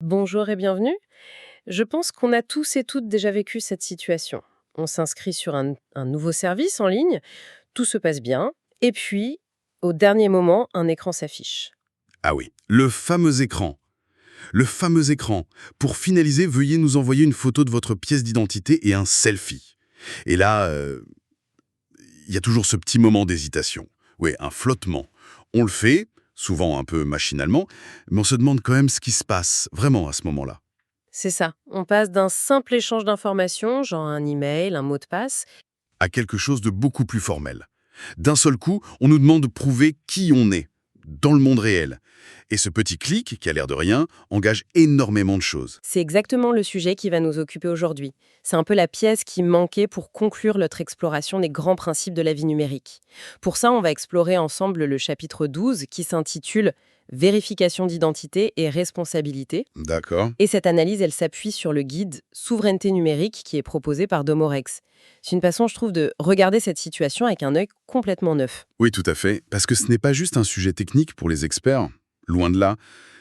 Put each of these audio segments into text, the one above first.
Bonjour et bienvenue. Je pense qu'on a tous et toutes déjà vécu cette situation. On s'inscrit sur un nouveau service en ligne, tout se passe bien, et puis, au dernier moment, un écran s'affiche. Ah oui, le fameux écran. Le fameux écran. Pour finaliser, veuillez nous envoyer une photo de votre pièce d'identité et un selfie. Et là, il y a toujours ce petit moment d'hésitation. Oui, un flottement. On le fait, souvent un peu machinalement, mais on se demande quand même ce qui se passe vraiment à ce moment-là. C'est ça, on passe d'un simple échange d'informations, genre un email, un mot de passe. À quelque chose de beaucoup plus formel. D'un seul coup, on nous demande de prouver qui on est, dans le monde réel. Et ce petit clic, qui a l'air de rien, engage énormément de choses. C'est exactement le sujet qui va nous occuper aujourd'hui. C'est un peu la pièce qui manquait pour conclure notre exploration des grands principes de la vie numérique. Pour ça, on va explorer ensemble le chapitre 12 qui s'intitule Vérification d'identité et responsabilité. D'accord. Et cette analyse, elle s'appuie sur le guide Souveraineté numérique qui est proposé par Domorex. C'est une façon, je trouve, de regarder cette situation avec un œil complètement neuf. Oui, tout à fait, parce que ce n'est pas juste un sujet technique pour les experts. Loin de là,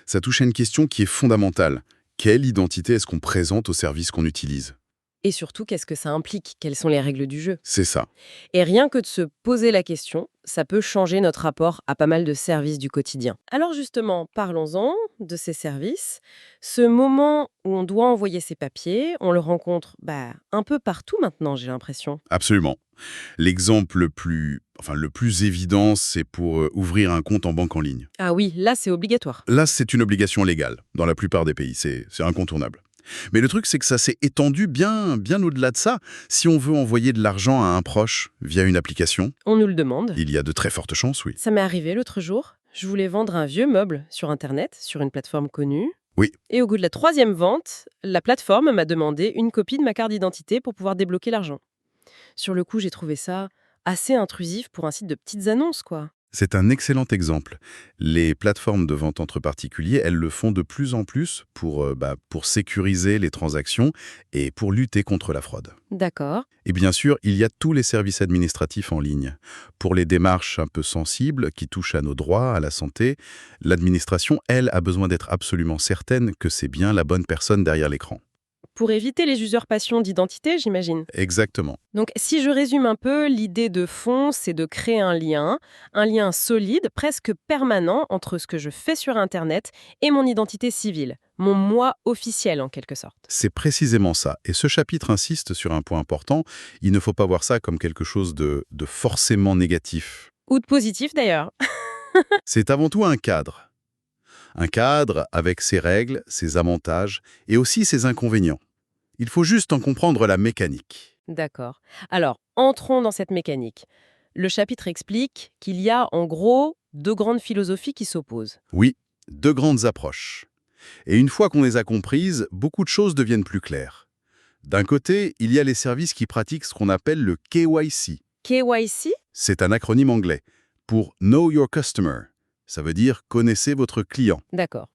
ça touche à une question qui est fondamentale. Quelle identité est-ce qu'on présente au service qu'on utilise? Et surtout, qu'est-ce que ça implique? Quelles sont les règles du jeu? C'est ça. Et rien que de se poser la question, ça peut changer notre rapport à pas mal de services du quotidien. Alors justement, parlons-en de ces services. Ce moment où on doit envoyer ses papiers, on le rencontre un peu partout maintenant, j'ai l'impression. Absolument. L'exemple le plus évident, c'est pour ouvrir un compte en banque en ligne. Ah oui, là c'est obligatoire. Là, c'est une obligation légale. Dans la plupart des pays, c'est incontournable. Mais le truc, c'est que ça s'est étendu bien au-delà de ça. Si on veut envoyer de l'argent à un proche via une application, On nous le demande. il y a de très fortes chances, oui. Ça m'est arrivé l'autre jour. Je voulais vendre un vieux meuble sur Internet, sur une plateforme connue. Oui, Et au bout de la troisième vente, la plateforme m'a demandé une copie de ma carte d'identité pour pouvoir débloquer l'argent. Sur le coup, j'ai trouvé ça assez intrusif pour un site de petites annonces, quoi. c'est un excellent exemple. Les plateformes de vente entre particuliers, elles le font de plus en plus pour sécuriser les transactions et pour lutter contre la fraude. D'accord. Et bien sûr, il y a tous les services administratifs en ligne. Pour les démarches un peu sensibles qui touchent à nos droits, à la santé, l'administration, elle, a besoin d'être absolument certaine que c'est bien la bonne personne derrière l'écran. Pour éviter les usurpations d'identité, j'imagine. Exactement. Donc, si je résume un peu, l'idée de fond, c'est de créer un lien solide, presque permanent, entre ce que je fais sur Internet et mon identité civile, mon moi officiel en quelque sorte. C'est précisément ça. Et ce chapitre insiste sur un point important. Il ne faut pas voir ça comme quelque chose de forcément négatif. Ou de positif d'ailleurs. C'est avant tout un cadre. Un cadre avec ses règles, ses avantages et aussi ses inconvénients. Il faut juste en comprendre la mécanique. D'accord. Alors, entrons dans cette mécanique. Le chapitre explique qu'il y a en gros deux grandes philosophies qui s'opposent. Oui, deux grandes approches. Et une fois qu'on les a comprises, beaucoup de choses deviennent plus claires. D'un côté, il y a les services qui pratiquent ce qu'on appelle le KYC. KYC? C'est un acronyme anglais pour Know Your Customer. Ça veut dire connaissez votre client. D'accord.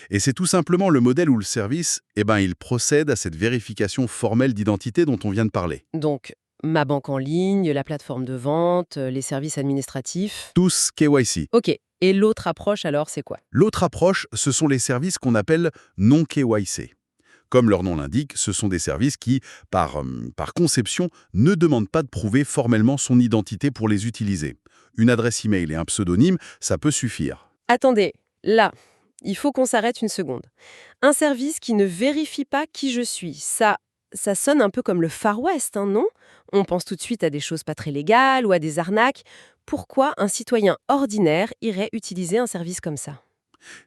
Et c'est tout simplement le modèle où le service, il procède à cette vérification formelle d'identité dont on vient de parler. Donc, ma banque en ligne, la plateforme de vente, les services administratifs. Tous KYC. Ok. Et l'autre approche alors, c'est quoi? L'autre approche, ce sont les services qu'on appelle non KYC. Comme leur nom l'indique, ce sont des services qui, par conception, ne demandent pas de prouver formellement son identité pour les utiliser. Une adresse email et un pseudonyme, ça peut suffire. Attendez, là, il faut qu'on s'arrête une seconde. Un service qui ne vérifie pas qui je suis, ça sonne un peu comme le Far West, hein, non? On pense tout de suite à des choses pas très légales ou à des arnaques. Pourquoi un citoyen ordinaire irait utiliser un service comme ça?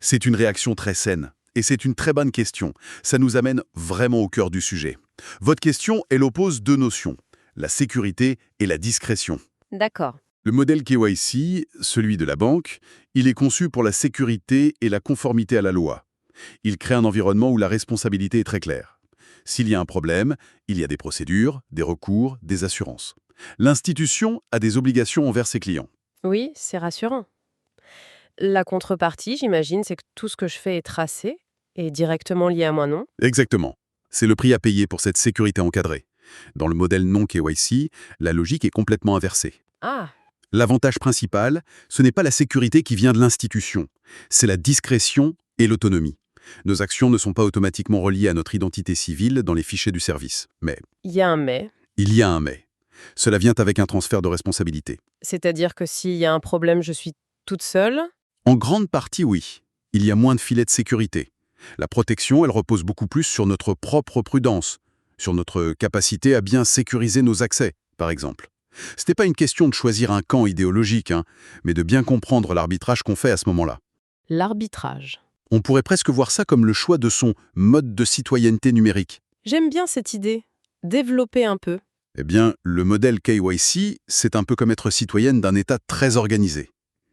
C'est une réaction très saine. Et c'est une très bonne question. Ça nous amène vraiment au cœur du sujet. Votre question, elle oppose deux notions, la sécurité et la discrétion. D'accord. Le modèle KYC, celui de la banque, il est conçu pour la sécurité et la conformité à la loi. Il crée un environnement où la responsabilité est très claire. S'il y a un problème, il y a des procédures, des recours, des assurances. L'institution a des obligations envers ses clients. Oui, c'est rassurant. La contrepartie, j'imagine, c'est que tout ce que je fais est tracé et directement lié à moi, non? Exactement. C'est le prix à payer pour cette sécurité encadrée. Dans le modèle non KYC, la logique est complètement inversée. Ah, L'avantage principal, ce n'est pas la sécurité qui vient de l'institution, c'est la discrétion et l'autonomie. Nos actions ne sont pas automatiquement reliées à notre identité civile dans les fichiers du service. Mais Il y a un mais. il y a un mais. Cela vient avec un transfert de responsabilité. C'est-à-dire que s'il y a un problème, je suis toute seule? En grande partie, oui. Il y a moins de filets de sécurité. La protection, elle repose beaucoup plus sur notre propre prudence, sur notre capacité à bien sécuriser nos accès, par exemple. Ce n'est pas une question de choisir un camp idéologique, mais de bien comprendre l'arbitrage qu'on fait à ce moment-là. L'arbitrage. On pourrait presque voir ça comme le choix de son mode de citoyenneté numérique. J'aime bien cette idée. Développer un peu. Eh bien, le modèle KYC, c'est un peu comme être citoyenne d'un État très organisé.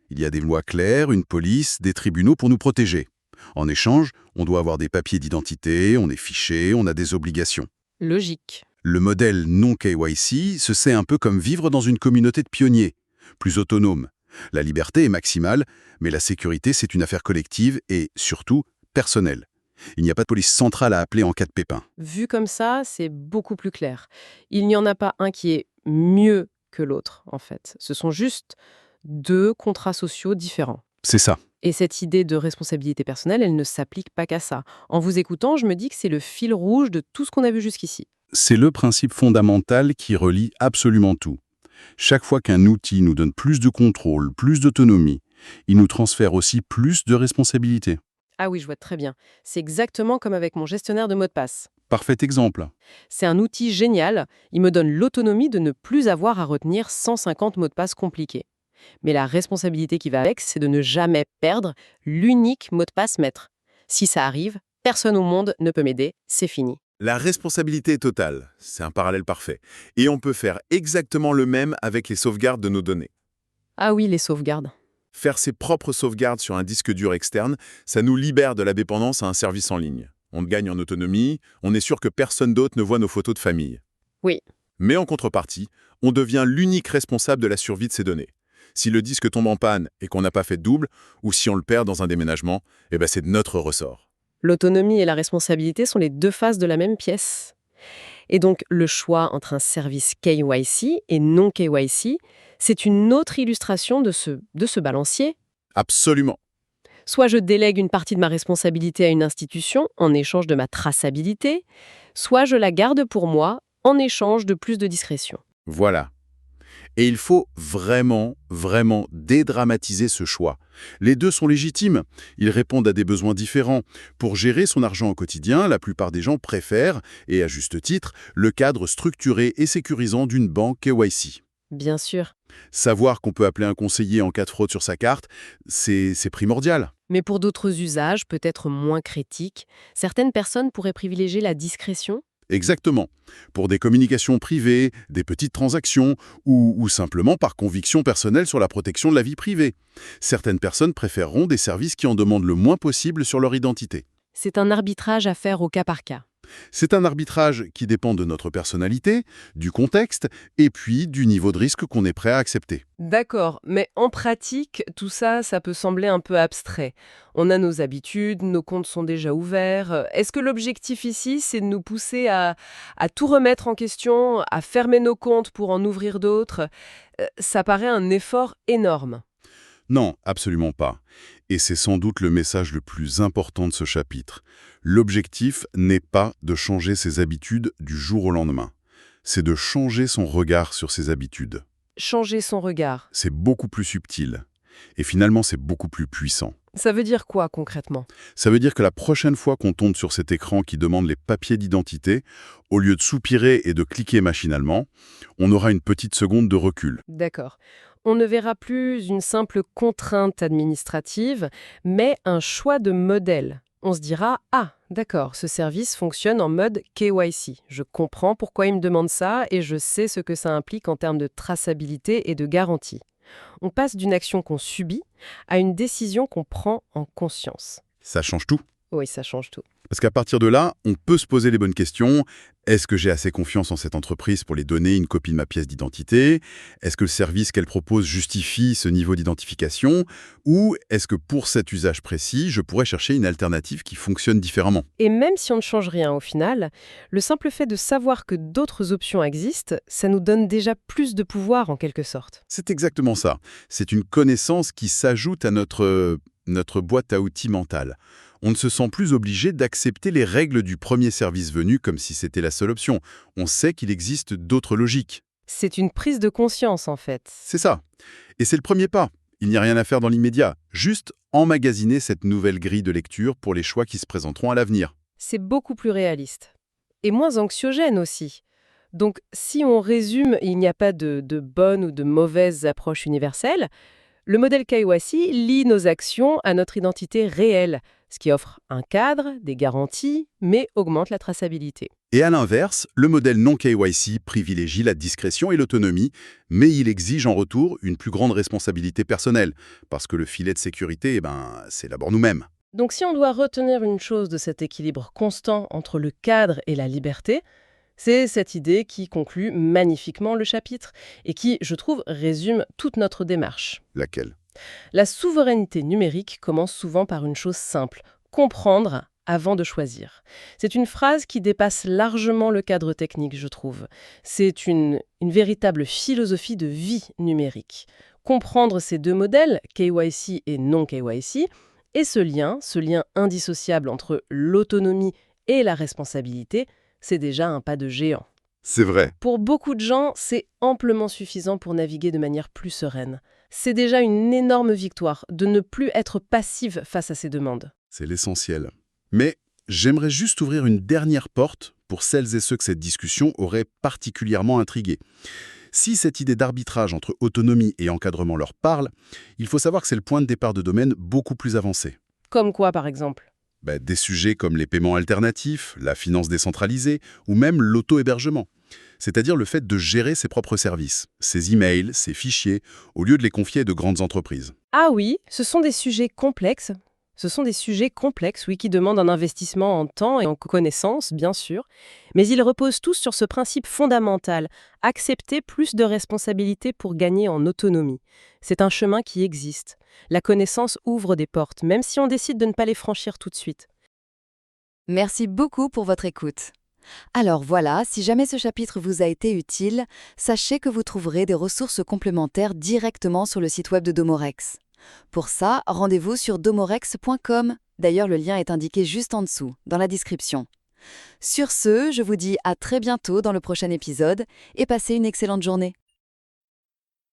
Il y a des lois claires, une police, des tribunaux pour nous protéger. En échange, on doit avoir des papiers d'identité, on est fiché, on a des obligations. Logique. Le modèle non KYC, c'est un peu comme vivre dans une communauté de pionniers, plus autonome. La liberté est maximale, mais la sécurité, c'est une affaire collective et, surtout, personnelle. Il n'y a pas de police centrale à appeler en cas de pépin. Vu comme ça, c'est beaucoup plus clair. Il n'y en a pas un qui est mieux que l'autre, en fait. Ce sont juste deux contrats sociaux différents. C'est ça. Et cette idée de responsabilité personnelle, elle ne s'applique pas qu'à ça. En vous écoutant, je me dis que c'est le fil rouge de tout ce qu'on a vu jusqu'ici. C'est le principe fondamental qui relie absolument tout. Chaque fois qu'un outil nous donne plus de contrôle, plus d'autonomie, il nous transfère aussi plus de responsabilité. Ah oui, je vois très bien. C'est exactement comme avec mon gestionnaire de mots de passe. Parfait exemple. C'est un outil génial. Il me donne l'autonomie de ne plus avoir à retenir 150 mots de passe compliqués. Mais la responsabilité qui va avec, c'est de ne jamais perdre l'unique mot de passe maître. Si ça arrive, personne au monde ne peut m'aider, c'est fini. La responsabilité est totale, c'est un parallèle parfait. Et on peut faire exactement le même avec les sauvegardes de nos données. Ah oui, les sauvegardes. Faire ses propres sauvegardes sur un disque dur externe, ça nous libère de la dépendance à un service en ligne. On gagne en autonomie, on est sûr que personne d'autre ne voit nos photos de famille. Oui. Mais en contrepartie, on devient l'unique responsable de la survie de ces données. Si le disque tombe en panne et qu'on n'a pas fait de double, ou si on le perd dans un déménagement, c'est de notre ressort. L'autonomie et la responsabilité sont les deux faces de la même pièce. Et donc, le choix entre un service KYC et non KYC, c'est une autre illustration de ce balancier. Absolument. Soit je délègue une partie de ma responsabilité à une institution en échange de ma traçabilité, soit je la garde pour moi en échange de plus de discrétion. Voilà. Et il faut vraiment, vraiment dédramatiser ce choix. Les deux sont légitimes. Ils répondent à des besoins différents. Pour gérer son argent au quotidien, la plupart des gens préfèrent, et à juste titre, le cadre structuré et sécurisant d'une banque KYC. Bien sûr. Savoir qu'on peut appeler un conseiller en cas de fraude sur sa carte, c'est primordial. Mais pour d'autres usages, peut-être moins critiques, certaines personnes pourraient privilégier la discrétion. Exactement. Pour des communications privées, des petites transactions ou simplement par conviction personnelle sur la protection de la vie privée. Certaines personnes préféreront des services qui en demandent le moins possible sur leur identité. C'est un arbitrage à faire au cas par cas. C'est un arbitrage qui dépend de notre personnalité, du contexte et puis du niveau de risque qu'on est prêt à accepter. D'accord, mais en pratique, tout ça, ça peut sembler un peu abstrait. On a nos habitudes, nos comptes sont déjà ouverts. Est-ce que l'objectif ici, c'est de nous pousser à tout remettre en question, à fermer nos comptes pour en ouvrir d'autres? Ça paraît un effort énorme. Non, absolument pas. Et c'est sans doute le message le plus important de ce chapitre. L'objectif n'est pas de changer ses habitudes du jour au lendemain. C'est de changer son regard sur ses habitudes. Changer son regard. C'est beaucoup plus subtil. Et finalement, c'est beaucoup plus puissant. Ça veut dire quoi concrètement? Ça veut dire que la prochaine fois qu'on tombe sur cet écran qui demande les papiers d'identité, au lieu de soupirer et de cliquer machinalement, on aura une petite seconde de recul. D'accord. On ne verra plus une simple contrainte administrative, mais un choix de modèle. On se dira « Ah, d'accord, ce service fonctionne en mode KYC. Je comprends pourquoi il me demande ça et je sais ce que ça implique en termes de traçabilité et de garantie. » On passe d'une action qu'on subit à une décision qu'on prend en conscience. Ça change tout. Oui, ça change tout. Parce qu'à partir de là, on peut se poser les bonnes questions. Est-ce que j'ai assez confiance en cette entreprise pour les donner une copie de ma pièce d'identité? Est-ce que le service qu'elle propose justifie ce niveau d'identification? Ou est-ce que pour cet usage précis, je pourrais chercher une alternative qui fonctionne différemment? Et même si on ne change rien au final, le simple fait de savoir que d'autres options existent, ça nous donne déjà plus de pouvoir en quelque sorte. C'est exactement ça. C'est une connaissance qui s'ajoute à notre boîte à outils mentale. On ne se sent plus obligé d'accepter les règles du premier service venu comme si c'était la seule option. On sait qu'il existe d'autres logiques. C'est une prise de conscience, en fait. C'est ça. Et c'est le premier pas. Il n'y a rien à faire dans l'immédiat. Juste emmagasiner cette nouvelle grille de lecture pour les choix qui se présenteront à l'avenir. C'est beaucoup plus réaliste. Et moins anxiogène aussi. Donc, si on résume, il n'y a pas de bonne ou de mauvaise approche universelle. Le modèle KYC lie nos actions à notre identité réelle, ce qui offre un cadre, des garanties, mais augmente la traçabilité. Et à l'inverse, le modèle non KYC privilégie la discrétion et l'autonomie, mais il exige en retour une plus grande responsabilité personnelle, parce que le filet de sécurité, c'est d'abord nous-mêmes. Donc si on doit retenir une chose de cet équilibre constant entre le cadre et la liberté, c'est cette idée qui conclut magnifiquement le chapitre et qui, je trouve, résume toute notre démarche. Laquelle? La souveraineté numérique commence souvent par une chose simple, comprendre avant de choisir. C'est une phrase qui dépasse largement le cadre technique, je trouve. C'est une véritable philosophie de vie numérique. Comprendre ces deux modèles, KYC et non KYC, et ce lien indissociable entre l'autonomie et la responsabilité, c'est déjà un pas de géant. C'est vrai. Pour beaucoup de gens, c'est amplement suffisant pour naviguer de manière plus sereine. C'est déjà une énorme victoire de ne plus être passive face à ces demandes. C'est l'essentiel. Mais j'aimerais juste ouvrir une dernière porte pour celles et ceux que cette discussion aurait particulièrement intrigués. Si cette idée d'arbitrage entre autonomie et encadrement leur parle, il faut savoir que c'est le point de départ de domaines beaucoup plus avancés. Comme quoi, par exemple? Des sujets comme les paiements alternatifs, la finance décentralisée ou même l'auto-hébergement. C'est-à-dire le fait de gérer ses propres services, ses emails, ses fichiers, au lieu de les confier à de grandes entreprises. Ah oui, ce sont des sujets complexes. Oui, qui demandent un investissement en temps et en connaissances, bien sûr. Mais ils reposent tous sur ce principe fondamental, accepter plus de responsabilités pour gagner en autonomie. C'est un chemin qui existe. La connaissance ouvre des portes, même si on décide de ne pas les franchir tout de suite. Merci beaucoup pour votre écoute. Alors voilà, si jamais ce chapitre vous a été utile, sachez que vous trouverez des ressources complémentaires directement sur le site web de Domorex. Pour ça, rendez-vous sur domorex.com. D'ailleurs, le lien est indiqué juste en dessous, dans la description. Sur ce, je vous dis à très bientôt dans le prochain épisode et passez une excellente journée.